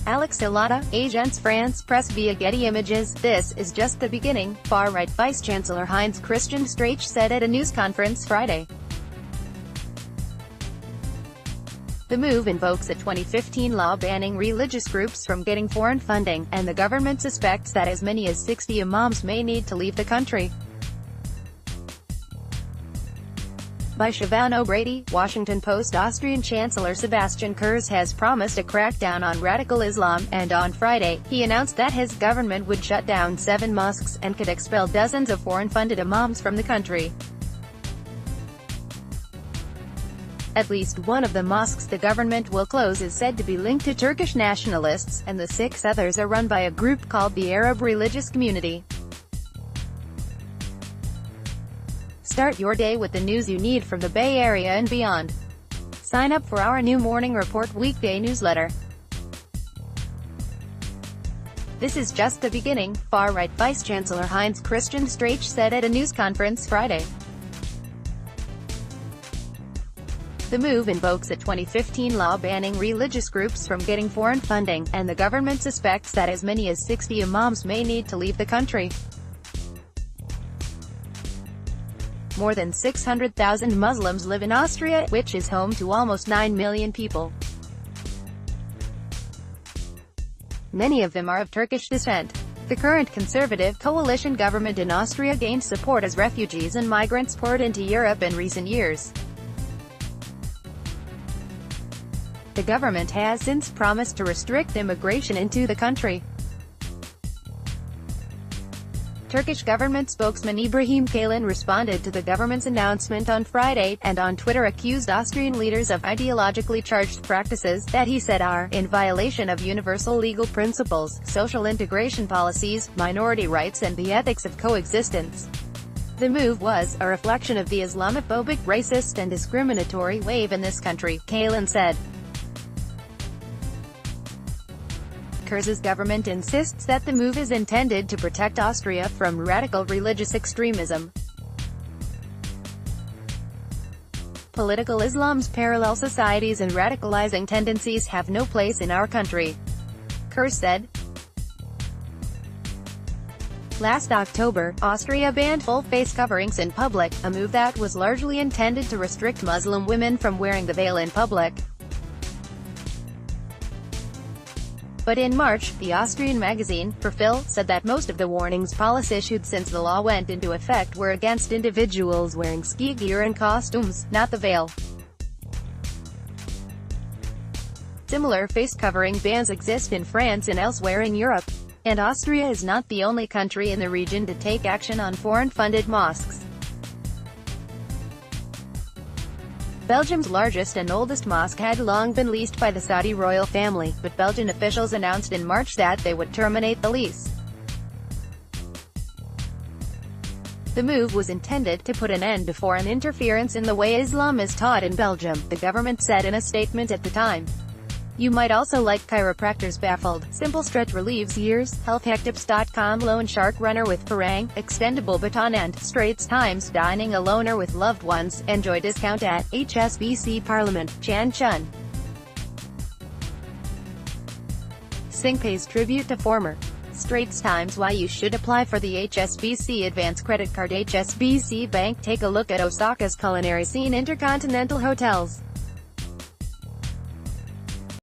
Alex Ilata, Agence France Presse via Getty Images. This is just the beginning, far-right Vice-Chancellor Heinz Christian Strache said at a news conference Friday. The move invokes a 2015 law banning religious groups from getting foreign funding, and the government suspects that as many as 60 imams may need to leave the country. By Siobhan O'Grady, Washington Post. Austrian Chancellor Sebastian Kurz has promised a crackdown on radical Islam, and on Friday, he announced that his government would shut down 7 mosques, and could expel dozens of foreign-funded imams from the country. At least one of the mosques the government will close is said to be linked to Turkish nationalists, and the 6 others are run by a group called the Arab Religious Community. Start your day with the news you need from the Bay Area and beyond. Sign up for our new Morning Report weekday newsletter. This is just the beginning, far-right Vice-Chancellor Heinz Christian Strache said at a news conference Friday. The move invokes a 2015 law banning religious groups from getting foreign funding, and the government suspects that as many as 60 imams may need to leave the country. More than 600,000 Muslims live in Austria, which is home to almost 9 million people. Many of them are of Turkish descent. The current conservative coalition government in Austria gained support as refugees and migrants poured into Europe in recent years. The government has since promised to restrict immigration into the country. Turkish government spokesman Ibrahim Kalin responded to the government's announcement on Friday, and on Twitter accused Austrian leaders of ideologically charged practices that he said are in violation of universal legal principles, social integration policies, minority rights and the ethics of coexistence. The move was a reflection of the Islamophobic, racist and discriminatory wave in this country, Kalin said. Kurz's government insists that the move is intended to protect Austria from radical religious extremism. Political Islam's parallel societies and radicalizing tendencies have no place in our country, Kurz said. Last October, Austria banned full face coverings in public, a move that was largely intended to restrict Muslim women from wearing the veil in public. But in March, the Austrian magazine, Profil, said that most of the warnings police issued since the law went into effect were against individuals wearing ski gear and costumes, not the veil. Similar face covering bans exist in France and elsewhere in Europe. And Austria is not the only country in the region to take action on foreign-funded mosques. Belgium's largest and oldest mosque had long been leased by the Saudi royal family, but Belgian officials announced in March that they would terminate the lease. The move was intended to put an end to foreign interference in the way Islam is taught in Belgium, the government said in a statement at the time. You might also like chiropractors baffled. Simple stretch relieves years. Healthhactips.com. Loan shark runner with parang, extendable baton and Straits Times. Dining alone or with loved ones. Enjoy discount at HSBC Parliament, Chan Chun. Singh pays tribute to former Straits Times. Why you should apply for the HSBC Advance Credit Card. HSBC Bank. Take a look at Osaka's culinary scene. Intercontinental hotels.